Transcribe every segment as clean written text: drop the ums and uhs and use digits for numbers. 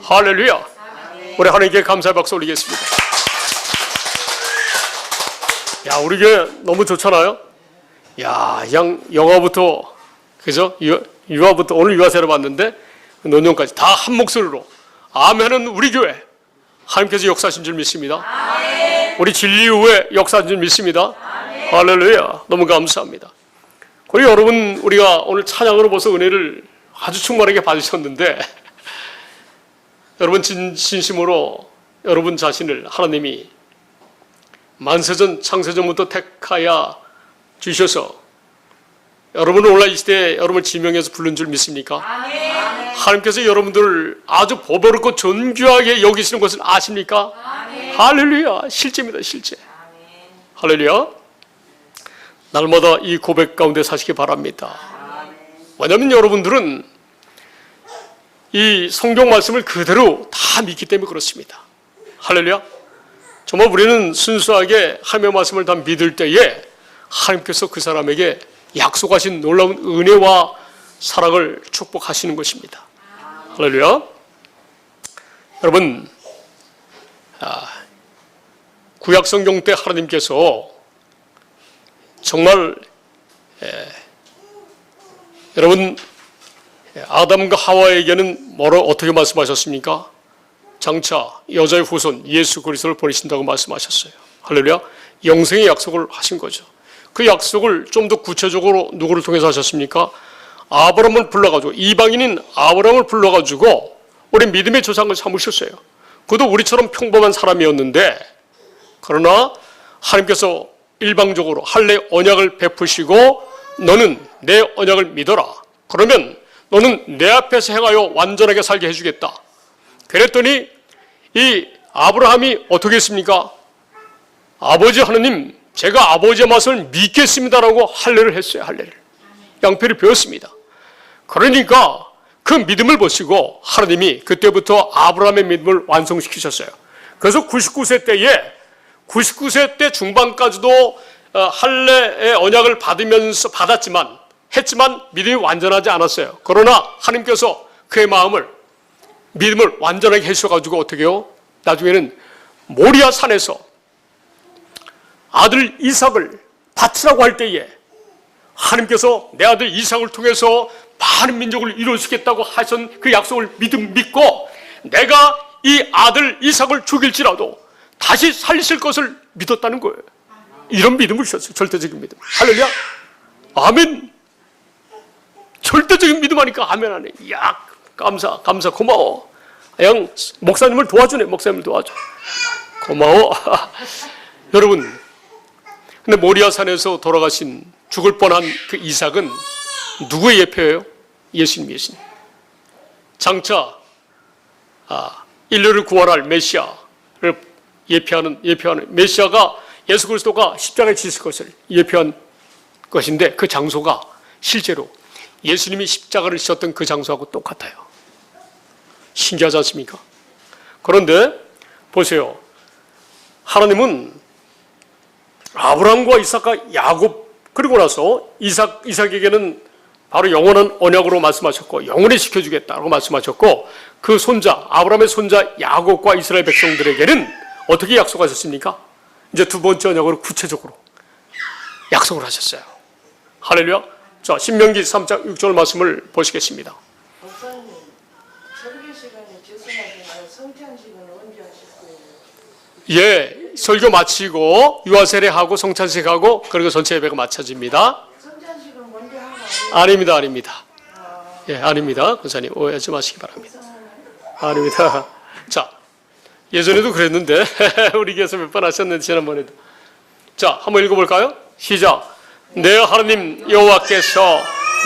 할렐루야. 우리 하나님께 감사의 박수 올리겠습니다. 야, 우리 교회 너무 좋잖아요. 야, 그냥 영화부터, 그죠? 유아부터, 오늘 유아세를 봤는데 논년까지 다 한 목소리로 아멘은 우리 교회 하나님께서 역사하신 줄 믿습니다. 아멘. 우리 진리 후에 역사하신 줄 믿습니다. 아멘. 할렐루야. 너무 감사합니다. 그리고 여러분, 우리가 오늘 찬양으로 벌써 은혜를 아주 충만하게 받으셨는데 여러분 진심으로 여러분 자신을 하나님이 만세전 창세전부터 택하여 주셔서 여러분을 오늘날 이 시대에 여러분을 지명해서 부른 줄 믿습니까? 아멘. 하나님께서 여러분들을 아주 보배롭고 존귀하게 여기시는 것을 아십니까? 아멘. 할렐루야. 실제입니다. 실제. 아멘. 할렐루야. 날마다 이 고백 가운데 사시기 바랍니다. 아멘. 왜냐하면 여러분들은 이 성경 말씀을 그대로 다 믿기 때문에 그렇습니다. 할렐루야. 정말 우리는 순수하게 하나님의 말씀을 다 믿을 때에 하나님께서 그 사람에게 약속하신 놀라운 은혜와 사랑을 축복하시는 것입니다. 할렐루야. 여러분, 구약성경 때 하나님께서 정말 여러분 아담과 하와에게는 어떻게 말씀하셨습니까? 장차 여자의 후손 예수 그리스도를 보내신다고 말씀하셨어요. 할렐루야. 영생의 약속을 하신 거죠. 그 약속을 좀 더 구체적으로 누구를 통해서 하셨습니까? 아브라함을 불러가지고, 이방인인 아브라함을 불러가지고 우리 믿음의 조상을 삼으셨어요. 그도 우리처럼 평범한 사람이었는데, 그러나 하나님께서 일방적으로 할례 언약을 베푸시고 너는 내 언약을 믿어라. 그러면 너는 내 앞에서 행하여 완전하게 살게 해주겠다. 그랬더니 이 아브라함이 어떻게 했습니까? 아버지 하나님, 제가 아버지의 말씀을 믿겠습니다라고 할례를 했어요. 할례를. 양피를 배웠습니다. 그러니까 그 믿음을 보시고 하나님이 그때부터 아브라함의 믿음을 완성시키셨어요. 그래서 99세 때 중반까지도 할례의 언약을 했지만 믿음이 완전하지 않았어요. 그러나 하나님께서 그의 믿음을 완전하게 해주셔가지고 어떻게 해요? 나중에는 모리아 산에서 아들 이삭을 바치라고 할 때에 하나님께서 내 아들 이삭을 통해서 많은 민족을 이루시겠다고 하신 그 약속을 믿고 내가 이 아들 이삭을 죽일지라도 다시 살리실 것을 믿었다는 거예요. 이런 믿음을 주셨어요. 절대적인 믿음. 할렐루야. 아멘. 절대적인 믿음 하니까 아멘 하네. 야, 감사 고마워. 그냥 목사님을 도와주네. 목사님을 도와줘. 고마워. 여러분, 근데 모리아산에서 돌아가신 죽을 뻔한 그 이삭은 누구의 예표예요? 예수님. 장차 인류를 구원할 메시아를 예표하는 메시아가 예수 그리스도가 십자가에 지실 것을 예표한 것인데 그 장소가 실제로 예수님이 십자가를 지셨던 그 장소하고 똑같아요. 신기하지 않습니까? 그런데 보세요. 하나님은 아브라함과 이삭과 야곱 그리고 나서 이삭에게는 바로 영원한 언약으로 말씀하셨고 영원히 지켜주겠다고 말씀하셨고 그 손자 아브라함의 손자 야곱과 이스라엘 백성들에게는 어떻게 약속하셨습니까? 이제 두 번째 언약으로 구체적으로 약속을 하셨어요. 할렐루야. 자, 신명기 3장 6절 말씀을 보시겠습니다. 목사님, 설교 시간에 죄송하지만 성찬식은 언제 하실 거예요? 예, 설교 마치고 유아세례하고 성찬식하고 그리고 전체 예배가 마쳐집니다. 성찬식은 먼저 하고 아닙니다. 예, 아닙니다. 권사님 오해하지 마시기 바랍니다. 아닙니다. 자, 예전에도 그랬는데 우리 교회에서 몇 번 하셨는데 지난번에도. 자, 한번 읽어볼까요? 시작. 내 하나님 여호와께서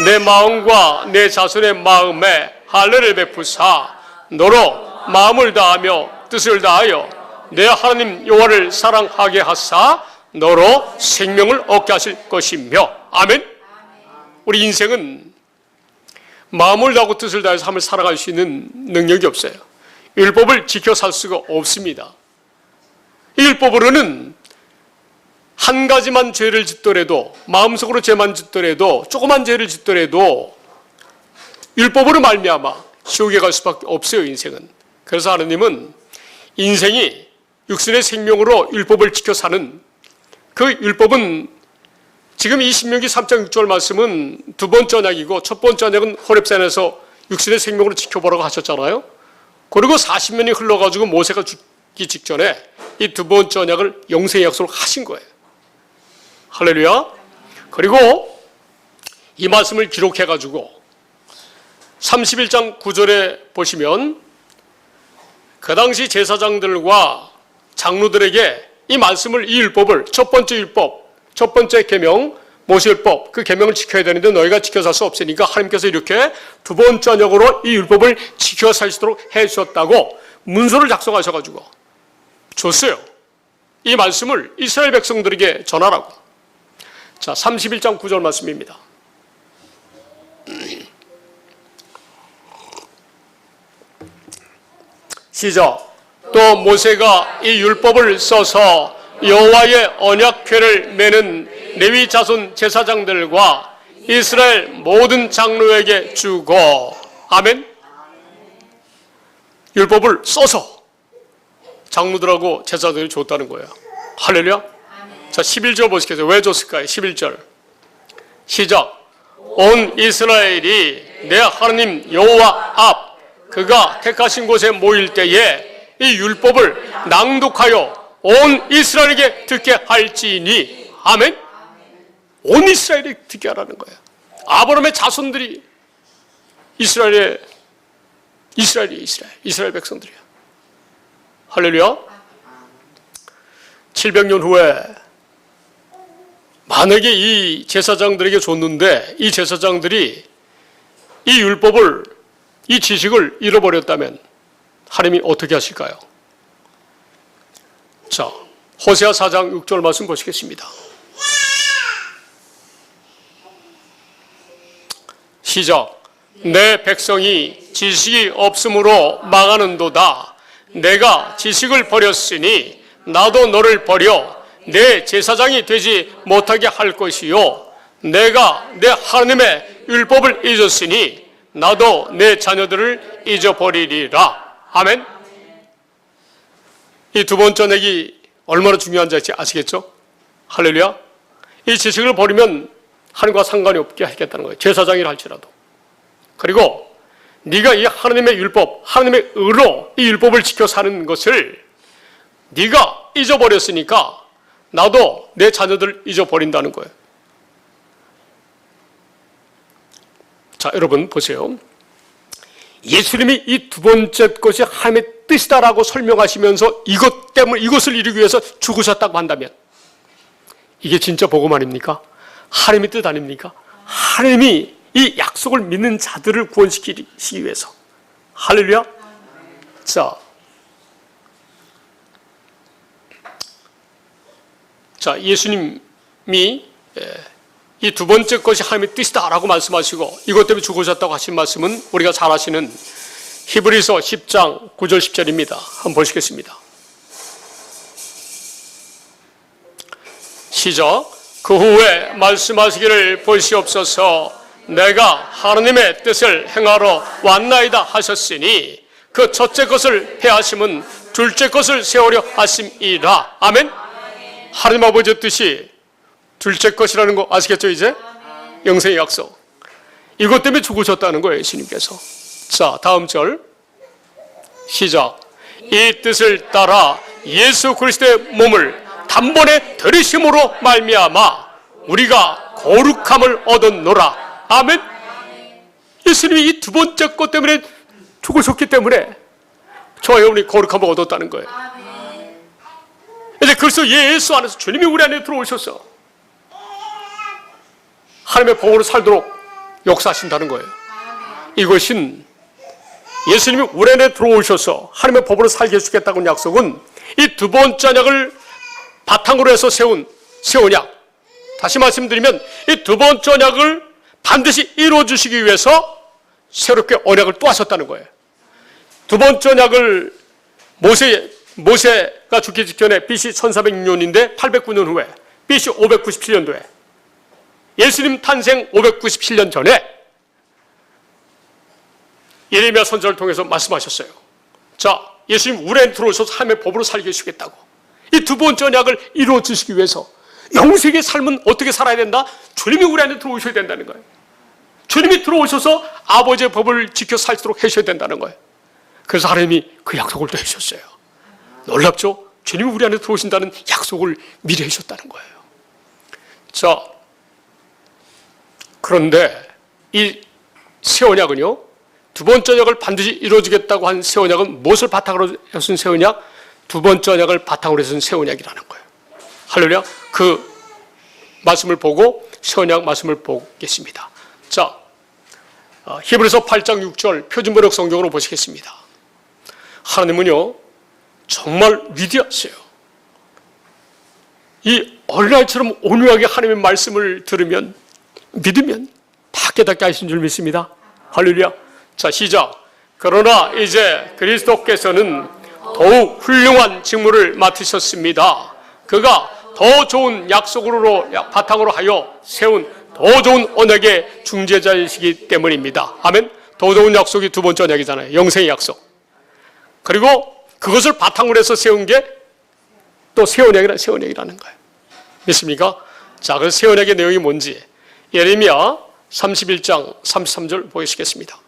내 마음과 내 자손의 마음에 할례를 베푸사 너로 마음을 다하며 뜻을 다하여 내 하나님 여호와를 사랑하게 하사 너로 생명을 얻게 하실 것이며. 아멘. 우리 인생은 마음을 다하고 뜻을 다해서 하나님을 살아갈 수 있는 능력이 없어요. 율법을 지켜 살 수가 없습니다. 율법으로는 한 가지만 죄를 짓더라도, 마음속으로 죄만 짓더라도, 조그만 죄를 짓더라도 율법으로 말미암아 지옥에 갈 수밖에 없어요. 인생은 그래서 하느님은 인생이 육신의 생명으로 율법을 지켜 사는 그 율법은 지금 이 신명기 3장 6절 말씀은 두 번째 언약이고 첫 번째 언약은 호렙산에서 육신의 생명으로 지켜보라고 하셨잖아요. 그리고 40년이 흘러가지고 모세가 죽기 직전에 이 두 번째 언약을 영생의 약속을 하신 거예요. 할렐루야. 그리고 이 말씀을 기록해가지고 31장 9절에 보시면 그 당시 제사장들과 장로들에게 이 말씀을, 이 율법을, 첫 번째 율법, 첫 번째 계명, 모세율법, 그 계명을 지켜야 되는데 너희가 지켜 살 수 없으니까 하나님께서 이렇게 두 번째 언약으로 이 율법을 지켜 살 수 있도록 해 주셨다고 문서를 작성하셔가지고 줬어요. 이 말씀을 이스라엘 백성들에게 전하라고. 자, 31장 9절 말씀입니다. 시작. 또 모세가 이 율법을 써서 여호와의 언약궤를 매는 레위 자손 제사장들과 이스라엘 모든 장로에게 주고. 아멘. 율법을 써서 장로들하고 제사장들이 줬다는 거예요. 할렐루야. 자, 11절 보시겠어요? 왜 줬을까요? 11절 시작. 온 이스라엘이 내 하나님 여호와 앞 그가 택하신 곳에 모일 때에 이 율법을 낭독하여 온 이스라엘에게 듣게 할지니. 아멘. 온 이스라엘에게 듣게 하라는 거예요. 아브라함의 자손들이 이스라엘 백성들이야. 할렐루야. 700년 후에 만약에 이 제사장들에게 줬는데 이 제사장들이 이 율법을, 이 지식을 잃어버렸다면 하나님이 어떻게 하실까요? 자, 호세아 4장 6절 말씀 보시겠습니다. 시작. 내 백성이 지식이 없으므로 망하는도다. 내가 지식을 버렸으니 나도 너를 버려 내 제사장이 되지 못하게 할 것이요 내가 내 하나님의 율법을 잊었으니 나도 내 자녀들을 잊어버리리라. 아멘. 이 두 번째 언약이 얼마나 중요한지 아시겠죠? 할렐루야. 이 지식을 버리면 하나님과 상관이 없게 하겠다는 거예요. 제사장이라 할지라도. 그리고 네가 이 하나님의 율법, 하나님의 의로 이 율법을 지켜 사는 것을 네가 잊어버렸으니까 나도 내 자녀들을 잊어버린다는 거예요. 자, 여러분 보세요. 예수님이 이 두 번째 것이 하나님의 뜻이다라고 설명하시면서 이것 때문에 이것을 이루기 위해서 죽으셨다고 한다면 이게 진짜 복음 아닙니까? 하나님의 뜻 아닙니까? 하나님이 이 약속을 믿는 자들을 구원시키기 위해서. 할렐루야. 자, 예수님이 이 두 번째 것이 하나님의 뜻이다라고 말씀하시고 이것 때문에 죽으셨다고 하신 말씀은 우리가 잘 아시는 히브리서 10장 9절 10절입니다. 한번 보시겠습니다. 시작. 그 후에 말씀하시기를 보시옵소서 내가 하나님의 뜻을 행하러 왔나이다 하셨으니 그 첫째 것을 폐하심은 둘째 것을 세우려 하심이라. 아멘. 하나님 아버지의 뜻이 둘째 것이라는 거 아시겠죠? 이제 영생의 약속. 이것 때문에 죽으셨다는 거예요, 예수님께서. 자, 다음 절 시작. 이 뜻을 따라 예수 그리스도의 몸을 단번에 들이심으로 말미암아 우리가 거룩함을 얻었노라. 아멘. 예수님이 이 두 번째 것 때문에 죽으셨기 때문에 저와 여러분이 거룩함을 얻었다는 거예요. 이제 그래서 예수 안에서 주님이 우리 안에 들어오셔서 하나님의 복으로 살도록 역사하신다는 거예요. 이것은 예수님이 우리 안에 들어오셔서 하나님의 법으로 살게 해주겠다는 약속은 이 두 번째 언약을 바탕으로 해서 세운 약. 다시 말씀드리면 이 두 번째 언약을 반드시 이루어주시기 위해서 새롭게 언약을 또 하셨다는 거예요. 두 번째 언약을 모세가 죽기 직전에 BC 1406년인데 809년 후에 BC 597년도에 예수님 탄생 597년 전에 예레미야 선지자를 통해서 말씀하셨어요. 자, 예수님 우리 안에 들어오셔서 하나님의 법으로 살게 해주겠다고. 이 두 번째 언약을 이루어 주시기 위해서 영생의 삶은 어떻게 살아야 된다? 주님이 우리 안에 들어오셔야 된다는 거예요. 주님이 들어오셔서 아버지의 법을 지켜 살도록 하셔야 된다는 거예요. 그래서 하나님이 그 약속을 또 해주셨어요. 놀랍죠? 주님이 우리 안에 들어오신다는 약속을 미리 해주셨다는 거예요. 자, 그런데 이 새 언약은요, 두 번째 언약을 반드시 이루어주겠다고 한 새 언약은 무엇을 바탕으로 해서 쓴 새 언약? 두 번째 언약을 바탕으로 해서 쓴 새 언약이라는 거예요. 할렐루야. 그 말씀을 보고 새 언약 말씀을 보겠습니다. 자, 히브리서 8장 6절 표준번역 성경으로 보시겠습니다. 하나님은요 정말 위대하세요. 이 어린아이처럼 온유하게 하나님의 말씀을 들으면 믿으면 다 깨닫게 하신 줄 믿습니다. 할렐루야. 자, 시작. 그러나 이제 그리스도께서는 더욱 훌륭한 직무를 맡으셨습니다. 그가 더 좋은 약속으로 바탕으로 하여 세운 더 좋은 언약의 중재자이시기 때문입니다. 아멘. 더 좋은 약속이 두 번째 언약이잖아요. 영생의 약속. 그리고 그것을 바탕으로 해서 세운 게 또 새 언약이라는 거예요. 믿습니까? 자, 그 새 언약의 내용이 뭔지 예레미야 31장 33절 보시겠습니다.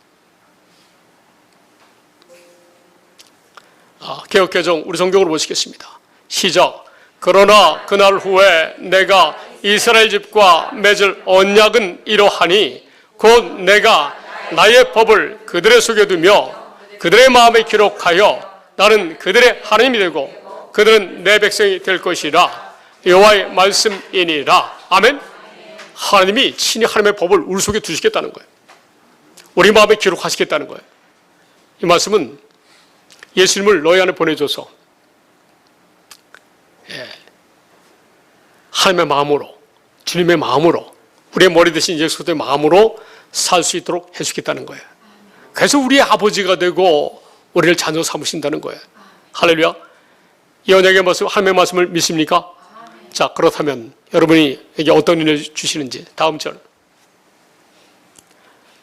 개역개정 우리 성경으로 보시겠습니다. 시작. 그러나 그날 후에 내가 이스라엘 집과 맺을 언약은 이러하니 곧 내가 나의 법을 그들의 속에 두며 그들의 마음에 기록하여 나는 그들의 하나님이 되고 그들은 내 백성이 될 것이라. 여호와의 말씀이니라. 아멘. 하나님이 친히 하나님의 법을 우리 속에 두시겠다는 거예요. 우리 마음에 기록하시겠다는 거예요. 이 말씀은 예수님을 너희 안에 보내줘서 하나님의 마음으로, 주님의 마음으로, 우리의 머리 대신 예수 그리스도의 마음으로 살 수 있도록 해주겠다는 거예요. 그래서 우리의 아버지가 되고 우리를 자녀 삼으신다는 거예요. 할렐루야. 이 언약의 말씀, 하나님의 말씀을 믿습니까? 자, 그렇다면 여러분이 여기 어떤 은혜를 주시는지 다음 절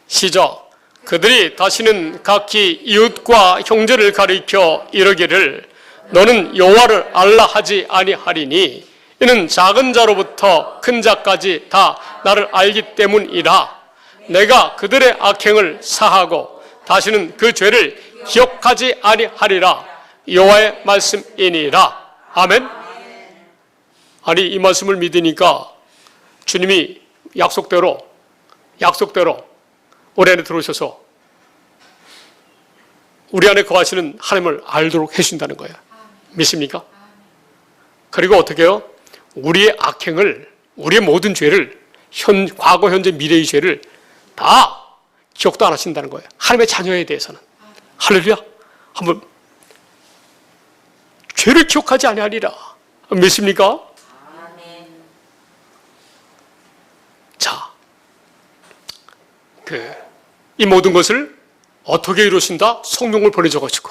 시작. 그들이 다시는 각기 이웃과 형제를 가리켜 이르기를 너는 여호와를 알라 하지 아니하리니 이는 작은 자로부터 큰 자까지 다 나를 알기 때문이라. 내가 그들의 악행을 사하고 다시는 그 죄를 기억하지 아니하리라. 여호와의 말씀이니라. 아멘. 아니, 이 말씀을 믿으니까 주님이 약속대로 우리 안에 들어오셔서 우리 안에 거하시는 하나님을 알도록 해주신다는 거예요. 믿습니까? 그리고 어떻게 해요? 우리의 악행을, 우리의 모든 죄를, 과거, 현재, 미래의 죄를 다 기억도 안 하신다는 거예요. 하나님의 자녀에 대해서는. 할렐루야. 한번 죄를 기억하지 아니하리라. 믿습니까? 자, 이 모든 것을 어떻게 이루신다? 성령을 보내줘가지고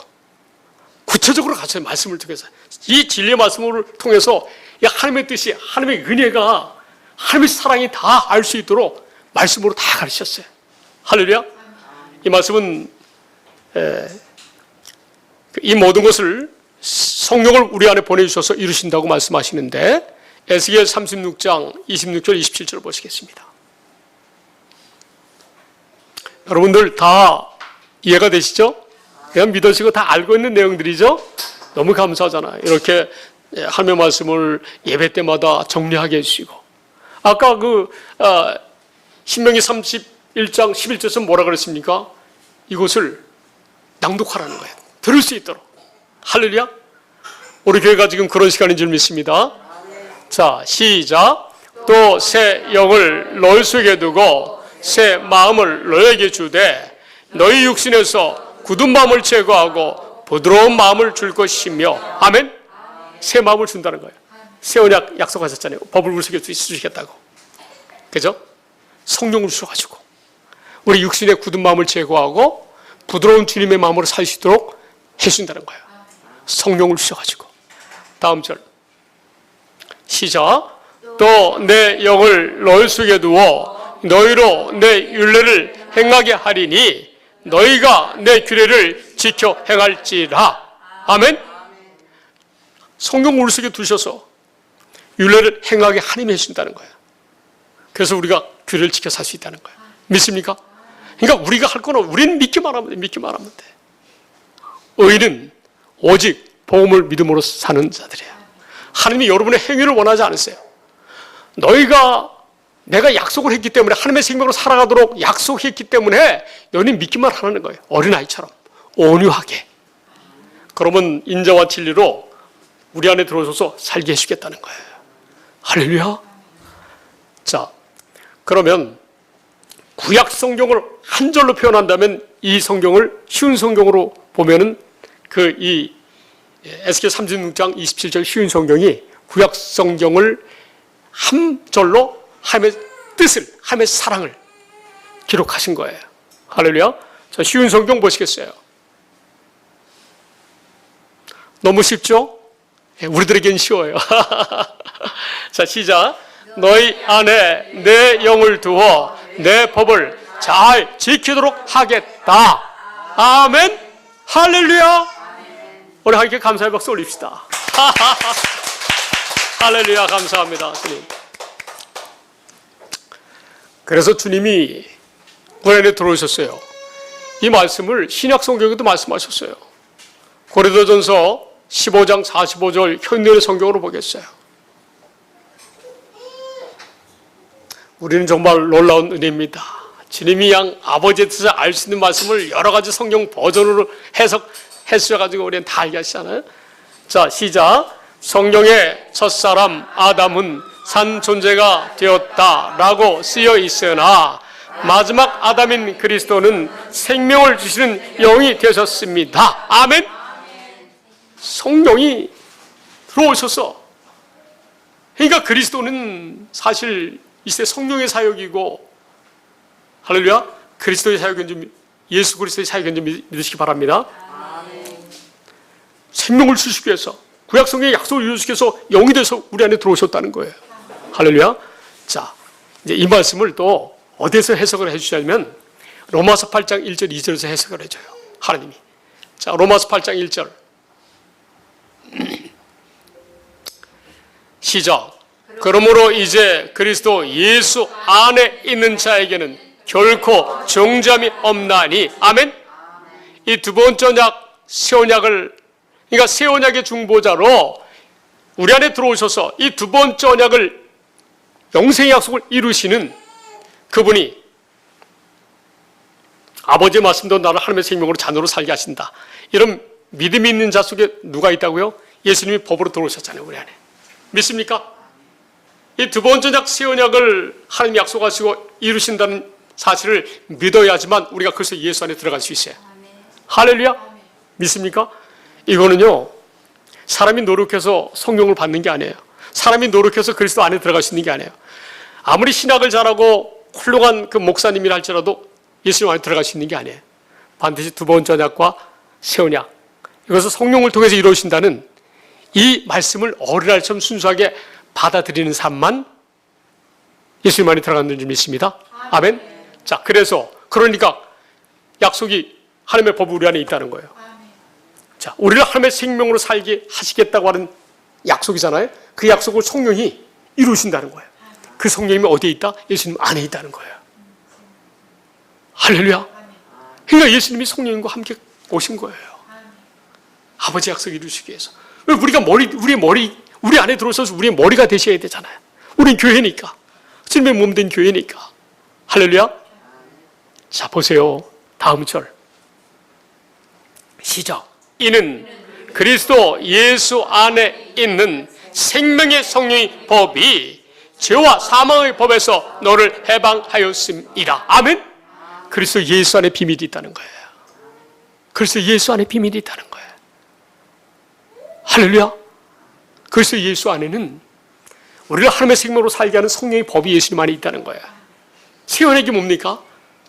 구체적으로 같이 말씀을 통해서 이 진리의 말씀을 통해서 이 하나님의 뜻이, 하나님의 은혜가, 하나님의 사랑이 다 알 수 있도록 말씀으로 다 가르치셨어요. 할렐루야. 이 말씀은 이 모든 것을 성령을 우리 안에 보내주셔서 이루신다고 말씀하시는데 에스겔 36장 26절 27절 보시겠습니다. 여러분들 다 이해가 되시죠? 그냥 믿으시고 다 알고 있는 내용들이죠? 너무 감사하잖아요. 이렇게 하나님의 말씀을 예배 때마다 정리하게 해주시고. 아까 신명기 31장 11절에서 뭐라 그랬습니까? 이것을 낭독하라는 거예요. 들을 수 있도록. 할렐루야. 우리 교회가 지금 그런 시간인 줄 믿습니다. 자, 시작. 또 새 영을 너희 속에 두고 새 마음을 너희에게 주되 너희 육신에서 굳은 마음을 제거하고 부드러운 마음을 줄 것이며. 아멘. 새 마음을 준다는 거예요. 새 언약 약속하셨잖아요. 법을 우리 속에 주시겠다고. 그죠? 성령을 주셔가지고 우리 육신의 굳은 마음을 제거하고 부드러운 주님의 마음으로 살 수 있도록 해준다는 거예요. 성령을 주셔가지고. 다음 절 시작. 또 내 영을 너희 속에 두어 너희로 내 율례를 행하게 하리니 너희가 내 규례를 지켜 행할지라. 아멘. 성경 머릿속에 두셔서 율례를 행하게 하나님이 해준다는 거예요. 그래서 우리가 규례를 지켜 살 수 있다는 거예요. 믿습니까? 그러니까 우리가 할 거는 우리는 믿기만 하면 돼. 믿기만 하면 돼. 의인은 오직 복음을 믿음으로 사는 자들이에요. 하나님이 여러분의 행위를 원하지 않으세요. 내가 약속을 했기 때문에 하나님의 생명으로 살아가도록 약속했기 때문에 너희는 믿기만 하는 거예요. 어린아이처럼 온유하게. 그러면 인자와 진리로 우리 안에 들어오셔서 살게 해주겠다는 거예요. 할렐루야. 자, 그러면 구약 성경을 한 절로 표현한다면 이 성경을 쉬운 성경으로 보면은 에스겔 36장 27절 쉬운 성경이 구약 성경을 한 절로 하나님의 뜻을, 하나님의 사랑을 기록하신 거예요. 할렐루야. 자, 쉬운 성경 보시겠어요? 너무 쉽죠? 우리들에겐 쉬워요. 자, 시작. 너희 안에 내 영을 두어 내 법을 잘 지키도록 하겠다. 아멘. 할렐루야. 우리 함께 감사의 박수 올립시다. 할렐루야. 감사합니다, 주님. 그래서 주님이 우리 안에 들어오셨어요. 이 말씀을 신약 성경에도 말씀하셨어요. 고린도전서 15장 45절 현대의 성경으로 보겠어요. 우리는 정말 놀라운 은혜입니다. 주님이 양 아버지의 뜻을 알 수 있는 말씀을 여러 가지 성경 버전으로 해석해주셔가지고 우리는 다 알게 하시잖아요. 자, 시작. 성경의 첫사람 아담은 산 존재가 되었다라고 쓰여 있으나 마지막 아담인 그리스도는 생명을 주시는 영이 되셨습니다. 아멘. 성령이 들어오셔서, 그러니까 그리스도는 사실 이 시대 성령의 사역이고, 할렐루야, 그리스도의 사역인 예수 그리스도의 사역인 줄 믿으시기 바랍니다. 생명을 주시기 위해서, 구약 성경의 약속을 이루시기 위해서 영이 돼서 우리 안에 들어오셨다는 거예요. 할렐루야. 자, 이제 이 말씀을 또 어디에서 해석을 해주시냐면 로마서 8장 1절 2절에서 해석을 해줘요, 하나님이. 자, 로마서 8장 1절 시작. 그러므로 이제 그리스도 예수 안에 있는 자에게는 결코 정죄함이 없나니. 아멘. 이 두 번째 언약, 새 언약을, 그러니까 새 언약의 중보자로 우리 안에 들어오셔서 이 두 번째 언약을, 영생의 약속을 이루시는 그분이 아버지의 말씀도 나를 하나님의 생명으로 자녀로 살게 하신다. 이런 믿음이 있는 자 속에 누가 있다고요? 예수님이 법으로 들어오셨잖아요, 우리 안에. 믿습니까? 이 두 번째 언약, 새 언약을 하나님이 약속하시고 이루신다는 사실을 믿어야지만 우리가 그래서 예수 안에 들어갈 수 있어요. 할렐루야. 믿습니까? 이거는요, 사람이 노력해서 성령을 받는 게 아니에요. 사람이 노력해서 그리스도 안에 들어갈 수 있는 게 아니에요. 아무리 신학을 잘하고 훌륭한 그 목사님이라 할지라도 예수님 안에 들어갈 수 있는 게 아니에요. 반드시 두 번째 언약과 새 언약, 이것을 성령을 통해서 이루어진다는 이 말씀을 어린아이처럼 순수하게 받아들이는 삶만 예수님 안에 들어가는 줄 믿습니다. 아멘. 자, 그러니까 약속이 하나님의 법이 우리 안에 있다는 거예요. 자, 우리를 하나님의 생명으로 살게 하시겠다고 하는 약속이잖아요. 그 약속을 성령이 이루신다는 거예요. 그 성령님이 어디에 있다? 예수님 안에 있다는 거예요. 할렐루야. 그러니까 예수님이 성령님과 함께 오신 거예요. 아버지 약속 이루시기 위해서. 우리 안에 들어오셔서 우리의 머리가 되셔야 되잖아요. 우린 교회니까. 주님의 몸된 교회니까. 할렐루야. 자, 보세요. 다음 절. 시작. 이는 그리스도 예수 안에 있는 생명의 성령의 법이 죄와 사망의 법에서 너를 해방하였음이라. 아멘. 그리스도 예수 안에 비밀이 있다는 거예요. 그리스도 예수 안에 비밀이 있다는 거예요. 할렐루야. 그리스도 예수 안에는 우리를 하나님의 생명으로 살게 하는 성령의 법이 예수님 안에 있다는 거예요. 새 언약이 뭡니까?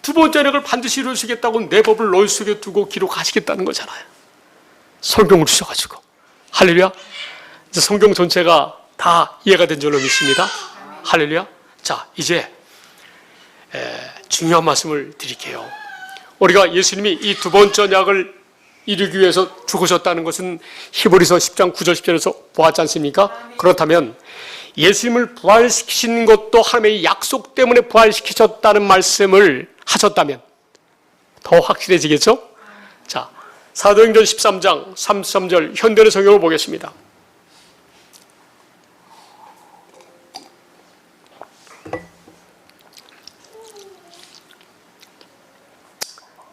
두 번째 언약을 반드시 이루시겠다고 내 법을 너희 속에 두고 기록하시겠다는 거잖아요. 성경을 주셔가지고. 할렐루야. 이제 성경 전체가 다 이해가 된 줄로 믿습니다. 할렐루야. 자, 이제 중요한 말씀을 드릴게요. 우리가 예수님이 이 두 번째 언약을 이루기 위해서 죽으셨다는 것은 히브리서 10장 9절 10절에서 보았지 않습니까? 그렇다면 예수님을 부활시키신 것도 하나님의 약속 때문에 부활시키셨다는 말씀을 하셨다면 더 확실해지겠죠? 자, 사도행전 13장 33절 현대의 성경을 보겠습니다.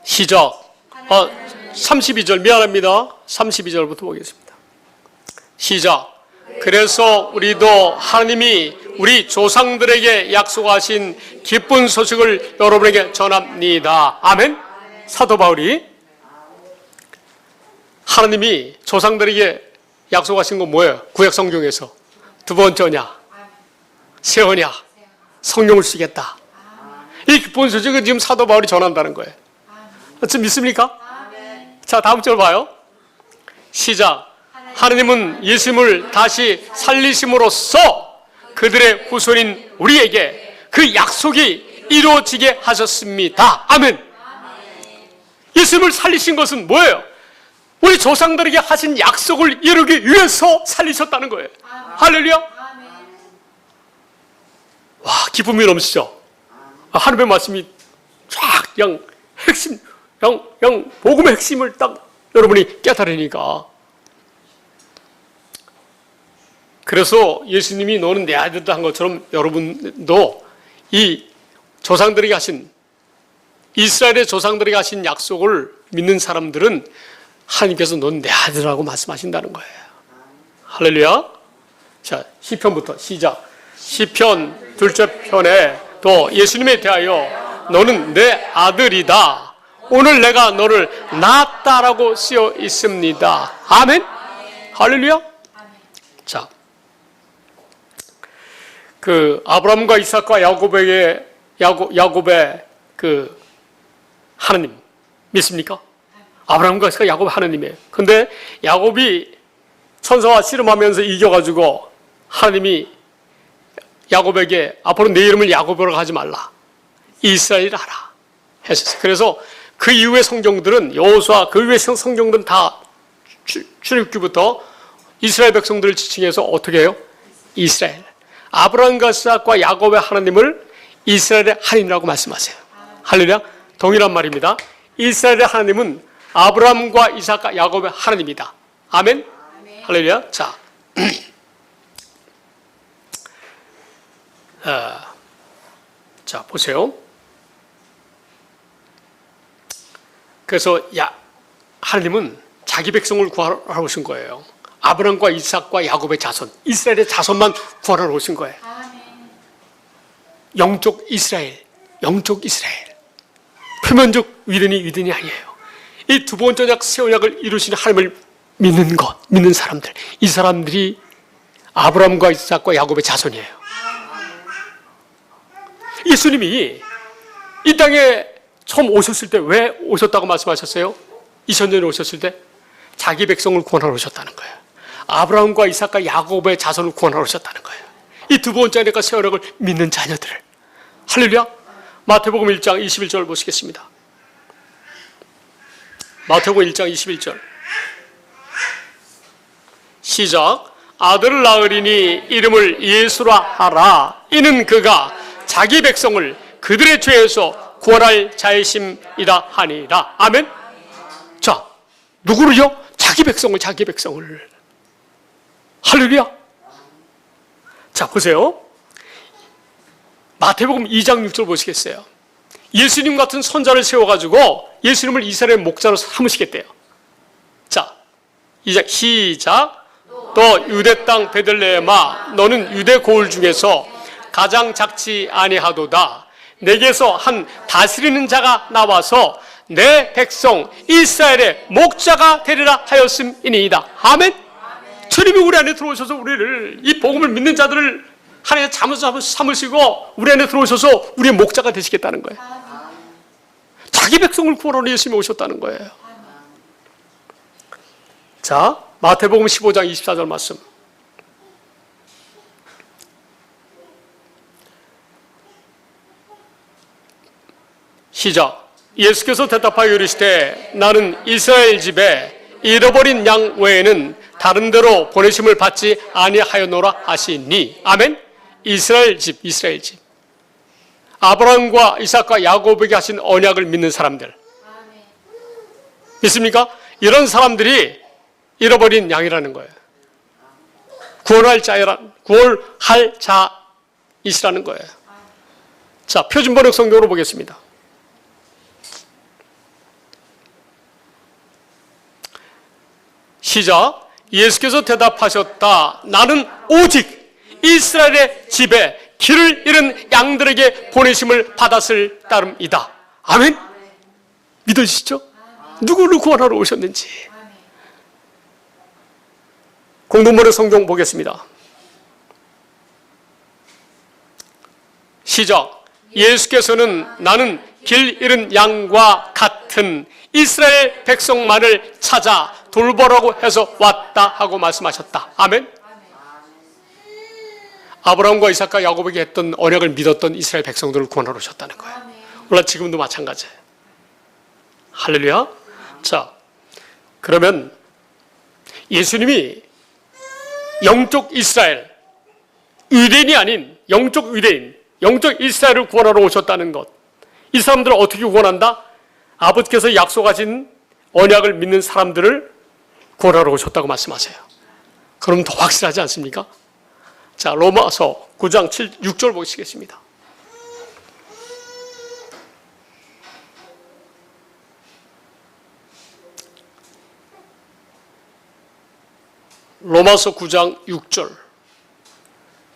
시작. 32절 미안합니다. 32절부터 보겠습니다. 시작. 그래서 우리도 하나님이 우리 조상들에게 약속하신 기쁜 소식을 여러분에게 전합니다. 아멘. 사도 바울이 하나님이 조상들에게 약속하신 건 뭐예요? 구약 성경에서 두 번째 언약, 새 언약, 성령을 쓰겠다. 이 기쁜 소식을 지금 사도 바울이 전한다는 거예요. 지금 믿습니까? 자, 다음 절 봐요. 시작. 하나님은 예수님을 다시 살리심으로써 그들의 후손인 우리에게 그 약속이 이루어지게 하셨습니다. 아멘. 예수님을 살리신 것은 뭐예요? 우리 조상들에게 하신 약속을 이루기 위해서 살리셨다는 거예요. 할렐루야. 와, 기쁨이 넘치죠? 하나님의 말씀이 쫙 그냥 핵심, 그냥 복음의 핵심을 딱 여러분이 깨달으니까. 그래서 예수님이 너는 내 아들이다 한 것처럼 여러분도 이 조상들에게 하신, 이스라엘의 조상들에게 하신 약속을 믿는 사람들은 하나님께서 너는 내 아들이라고 말씀하신다는 거예요. 할렐루야. 자, 시편부터 시작. 시편 둘째 편에 또 예수님에 대하여 너는 내 아들이다. 오늘 내가 너를 낳았다라고 쓰여 있습니다. 아멘. 할렐루야. 자, 그 아브라함과 이삭과 야곱의 그 하나님 믿습니까? 아브라함과 이삭과 야곱의 하나님이에요. 근데 야곱이 천사와 씨름하면서 이겨가지고 하나님이 야곱에게 앞으로 내 이름을 야곱이라고 하지 말라, 이스라엘이라 하라 하셨어요. 그래서 그 이후의 성경들은, 여호수아 그 이후의 성경들은 다 출애굽기부터 이스라엘 백성들을 지칭해서 어떻게 해요? 이스라엘. 아브라함과 이삭과 야곱의 하나님을 이스라엘의 하나님이라고 말씀하세요. 할렐루야. 동일한 말입니다. 이스라엘의 하나님은 아브라함과 이삭과 야곱의 하나님이다. 아멘. 할렐루야. 자, 자 보세요. 그래서 하나님은 자기 백성을 구하러 오신 거예요. 아브라함과 이삭과 야곱의 자손, 이스라엘의 자손만 구하러 오신 거예요. 영적 이스라엘, 영적 이스라엘. 표면적 위대니 아니에요. 이 두 번째 언약, 새 언약을 이루시는 하나님을 믿는 것, 믿는 사람들, 이 사람들이 아브라함과 이삭과 야곱의 자손이에요. 예수님이 이 땅에 처음 오셨을 때 왜 오셨다고 말씀하셨어요? 2000년에 오셨을 때 자기 백성을 구원하러 오셨다는 거예요. 아브라함과 이삭과 야곱의 자손을 구원하러 오셨다는 거예요. 이 두 번째 언약과 새 언약을 믿는 자녀들을. 할렐루야. 마태복음 1장 21절 보시겠습니다. 마태복음 1장 21절 시작. 아들을 낳으리니 이름을 예수라 하라. 이는 그가 자기 백성을 그들의 죄에서 구원할 자이심이라 하니라. 아멘. 자, 누구를요? 자기 백성을. 할렐루야. 자, 보세요. 마태복음 2장 6절 보시겠어요? 예수님 같은 선자를 세워가지고 예수님을 이스라엘 목자로 삼으시겠대요. 자, 이제 시작. 또 유대 땅 베들레헴아, 너는 유대 고을 중에서 가장 작지 아니하도다. 내게서 한 다스리는 자가 나와서 내 백성 이스라엘의 목자가 되리라 하였음이니이다. 아멘. 주님이 우리 안에 들어오셔서 우리를, 이 복음을 믿는 자들을 하나님의 자문사 삼으시고 우리 안에 들어오셔서 우리의 목자가 되시겠다는 거예요. 자기 백성을 구원하러 예수님이 오셨다는 거예요. 자, 마태복음 15장 24절 말씀. 시작. 예수께서 대답하여 이르시되 나는 이스라엘 집에 잃어버린 양 외에는 다른 데로 보내심을 받지 아니하였노라 하시니. 아멘. 이스라엘 집, 이스라엘 집. 아브라함과 이삭과 야곱에게 하신 언약을 믿는 사람들. 믿습니까? 이런 사람들이 잃어버린 양이라는 거예요. 구원할 자이시라는 거예요. 자, 표준번역 성경으로 보겠습니다. 시작. 예수께서 대답하셨다. 나는 오직 이스라엘의 집에 길을 잃은 양들에게 보내심을 받았을 따름이다. 아멘? 믿으시죠? 누구를 구원하러 오셨는지. 공동번역 성경 보겠습니다. 시작. 예수께서는 나는 길 잃은 양과 같은 이스라엘 백성만을 찾아 돌보라고 해서 왔다 하고 말씀하셨다. 아멘. 아브라함과 이삭과 야곱에게 했던 언약을 믿었던 이스라엘 백성들을 구원하러 오셨다는 거예요. 물론 지금도 마찬가지예요. 할렐루야. 자, 그러면 예수님이 영적 이스라엘, 유대인이 아닌 영적 유대인, 영적 이스라엘을 구원하러 오셨다는 것. 이 사람들을 어떻게 구원한다? 아버지께서 약속하신 언약을 믿는 사람들을 구원하러 오셨다고 말씀하세요. 그럼 더 확실하지 않습니까? 자, 로마서 9장 6절 보시겠습니다. 로마서 9장 6절.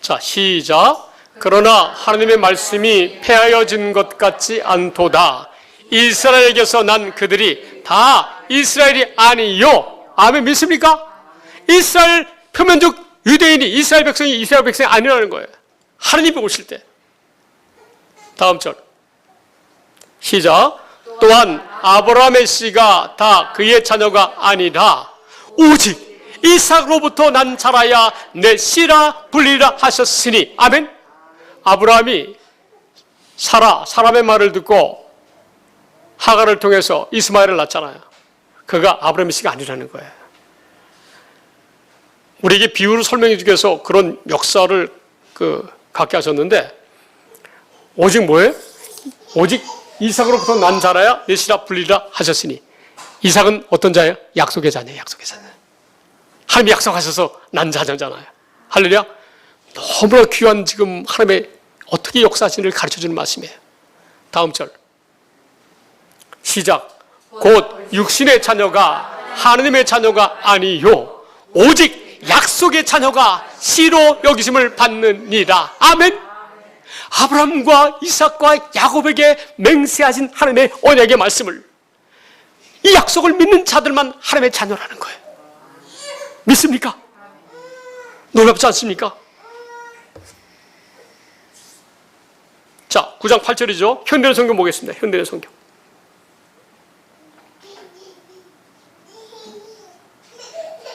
자, 시작. 그러나 하나님의 말씀이 폐하여진 것 같지 않도다. 이스라엘에게서 난 그들이 다 이스라엘이 아니요. 아멘. 믿습니까? 이스라엘 표면적 유대인이 이스라엘 백성이 이스라엘 백성이 아니라는 거예요. 하나님이 오실 때. 다음 절. 시작. 또한 아브라함의 씨가 다 그의 자녀가 아니라 오직 이삭으로부터 난 자라야 내 씨라 불리라 하셨으니. 아멘. 아브라함이 사람의 말을 듣고 하갈을 통해서 이스마엘을 낳잖아요. 그가 아브라함의 씨가 아니라는 거예요. 우리에게 비유를 설명해 주기 위해서 그런 역사를 갖게 하셨는데, 오직 뭐예요? 오직 이삭으로부터 난 자라야 내 씨라 불리라 하셨으니. 이삭은 어떤 자예요? 약속의 자녀예요. 약속의 자녀. 하나님이 약속하셔서 난 자녀잖아요. 할렐루야. 너무나 귀한 지금 하나님의 어떻게 역사하시는지를 가르쳐주는 말씀이에요. 다음 절. 시작. 곧 육신의 자녀가 하나님의 자녀가 아니요 오직 약속의 자녀가 씨로 여기심을 받느니라. 아멘. 아브라함과 이삭과 야곱에게 맹세하신 하나님의 언약의 말씀을, 이 약속을 믿는 자들만 하나님의 자녀라는 거예요. 믿습니까? 놀랍지 않습니까? 자, 9장 8절이죠. 현대의 성경 보겠습니다. 현대의 성경.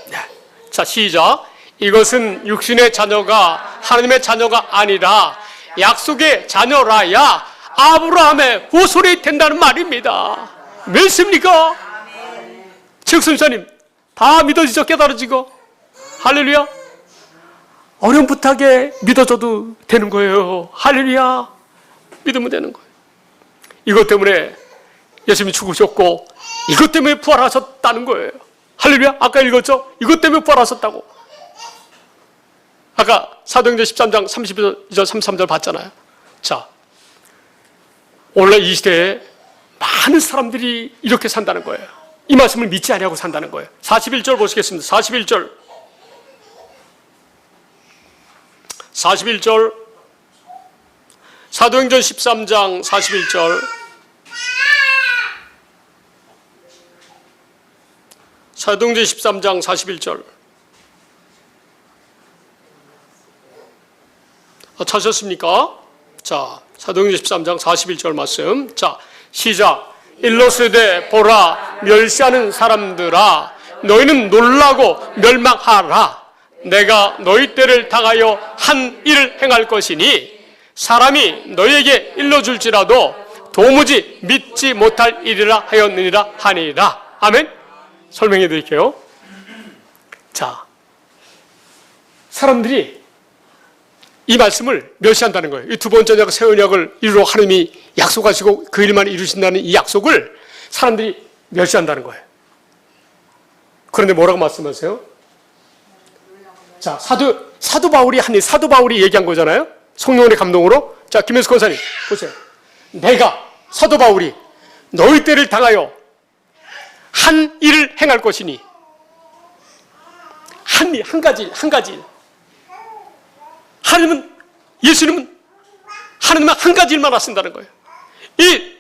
네. 자, 시작. 이것은 육신의 자녀가 하나님의 자녀가 아니라 약속의 자녀라야 아브라함의 후손이 된다는 말입니다. 믿습니까? 최혁선사님, 다 믿어지죠? 깨달아지고? 할렐루야. 어렴풋하게 믿어줘도 되는 거예요. 할렐루야. 믿으면 되는 거예요. 이것 때문에 예수님이 죽으셨고 이것 때문에 부활하셨다는 거예요. 할렐루야. 아까 읽었죠? 이것 때문에 부활하셨다고. 아까 사도행전 13장 32절 33절 봤잖아요. 자, 오늘날 이 시대에 많은 사람들이 이렇게 산다는 거예요. 이 말씀을 믿지 아니하고 산다는 거예요. 41절 보시겠습니다. 41절 사도행전 13장 41절. 사도행전 13장 41절. 찾으셨습니까? 자, 사도행전 13장 41절 말씀. 자, 시작. 일러스되 보라 멸시하는 사람들아 너희는 놀라고 멸망하라. 내가 너희 때를 당하여 한 일을 행할 것이니 사람이 너희에게 일러줄지라도 도무지 믿지 못할 일이라 하였느니라 하니라. 아멘. 설명해 드릴게요. 자, 사람들이 이 말씀을 멸시한다는 거예요. 이 두 번째 언약, 새 언약을 이루러 하나님이 약속하시고 그 일만 이루신다는 이 약속을 사람들이 멸시한다는 거예요. 그런데 뭐라고 말씀하세요? 자, 사도 바울이 얘기한 거잖아요. 성령의 감동으로. 자, 김현수 권사님 보세요. 내가 사도 바울이 너희 때를 당하여 한 일을 행할 것이니 한 가지 일. 예수님은 한 가지 일만 하신다는 거예요. 이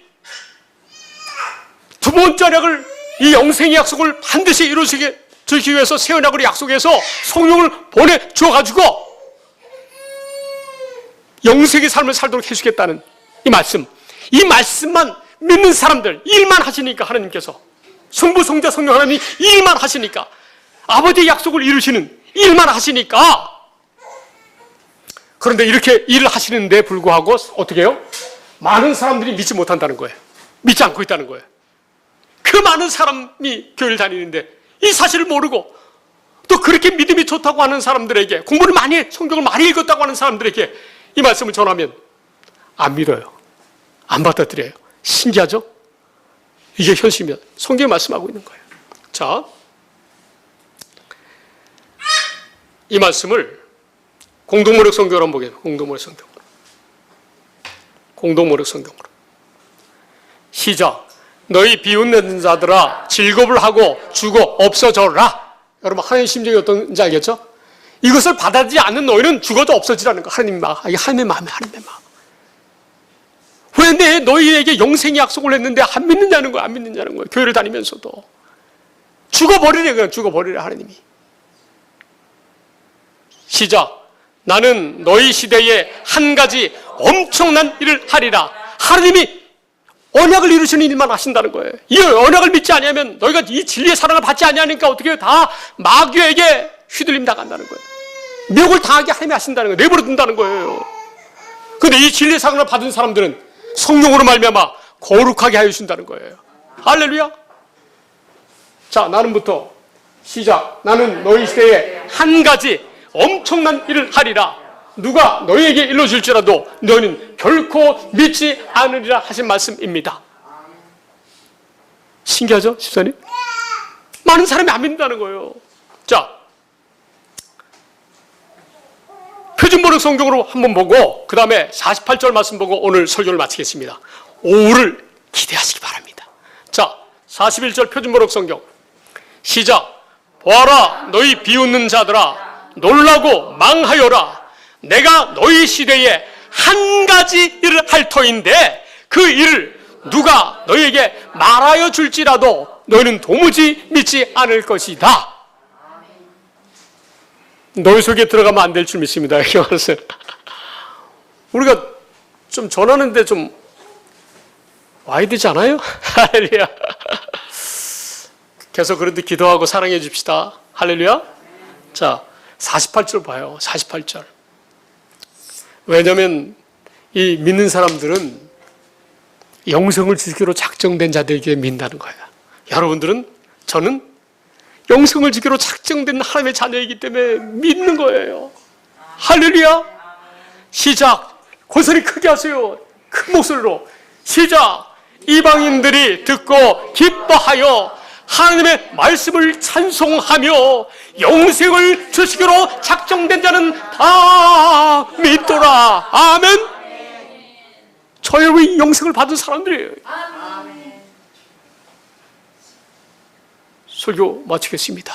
두 번째 언약을, 이 영생의 약속을 반드시 이루시기 위해서 새 언약으로 약속해서 성령을 보내주어가지고 영생의 삶을 살도록 해주겠다는 이 말씀만 믿는 사람들, 일만 하시니까 하나님께서, 성부, 성자, 성령 하나님이 일만 하시니까, 아버지의 약속을 이루시는 일만 하시니까. 그런데 이렇게 일을 하시는데 불구하고 어떻게 해요? 많은 사람들이 믿지 못한다는 거예요. 믿지 않고 있다는 거예요. 그 많은 사람이 교회를 다니는데 이 사실을 모르고 또 그렇게 믿음이 좋다고 하는 사람들에게, 공부를 많이 해, 성경을 많이 읽었다고 하는 사람들에게 이 말씀을 전하면 안 믿어요. 안 받아들여요. 신기하죠? 이게 현실입니다. 성경이 말씀하고 있는 거예요. 자, 이 말씀을 공동모력 성경으로 한번 보겠습니다. 공동모력 성경으로. 시작. 너희 비웃는 자들아 즐겁을 하고 죽어 없어져라. 여러분, 하나님의 심정이 어떤지 알겠죠? 이것을 받아들이지 않는 너희는 죽어도 없어지라는 거. 하나님의 마음에 왜 너희에게 영생의 약속을 했는데 안 믿느냐는 거야. 교회를 다니면서도 죽어버리래. 그냥 죽어버리래 하나님이. 시작. 나는 너희 시대에 한 가지 엄청난 일을 하리라. 하나님이 언약을 이루시는 일만 하신다는 거예요. 이 언약을 믿지 않으면 너희가 이 진리의 사랑을 받지 않으니까 어떻게 해요? 다 마귀에게 휘둘림 당한다는 거예요. 미혹을 당하게 하나님이 하신다는 거예요. 내버려 둔다는 거예요. 그런데 이 진리의 사랑을 받은 사람들은 성령으로 말미암아 거룩하게 하여 주신다는 거예요. 할렐루야. 자, 나는부터 시작. 나는 너희 시대에 한 가지 엄청난 일을 하리라. 누가 너희에게 일러줄지라도 너희는 결코 믿지 않으리라 하신 말씀입니다. 신기하죠, 집사님? 많은 사람이 안 믿는다는 거예요. 자, 표준번역 성경으로 한번 보고 그 다음에 48절 말씀 보고 오늘 설교를 마치겠습니다. 오후를 기대하시기 바랍니다. 자, 41절 표준번역 성경 시작. 보아라, 너희 비웃는 자들아 놀라고 망하여라. 내가 너희 시대에 한 가지 일을 할 터인데 그 일을 누가 너희에게 말하여 줄지라도 너희는 도무지 믿지 않을 것이다. 너희 속에 들어가면 안 될 줄 믿습니다. 우리가 좀 전하는데 좀 와야 되지 않아요? 할렐루야. 계속 그런데 기도하고 사랑해 줍시다. 할렐루야. 자, 48절 봐요. 48절. 왜냐하면 이 믿는 사람들은 영생을 주기로 작정된 자들에게 믿는다는 거예요. 여러분들은, 저는 영생을 주기로 작정된 하나님의 자녀이기 때문에 믿는 거예요. 할렐루야. 시작. 권소리 크게 하세요. 큰 목소리로. 시작. 이방인들이 듣고 기뻐하여 하나님의 말씀을 찬송하며 영생을 주시기로 작정된 자는 다 믿도라. 아멘. 저희 영생을 받은 사람들이에요. 설교 마치겠습니다.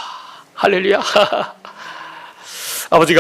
할렐루야. 아버지가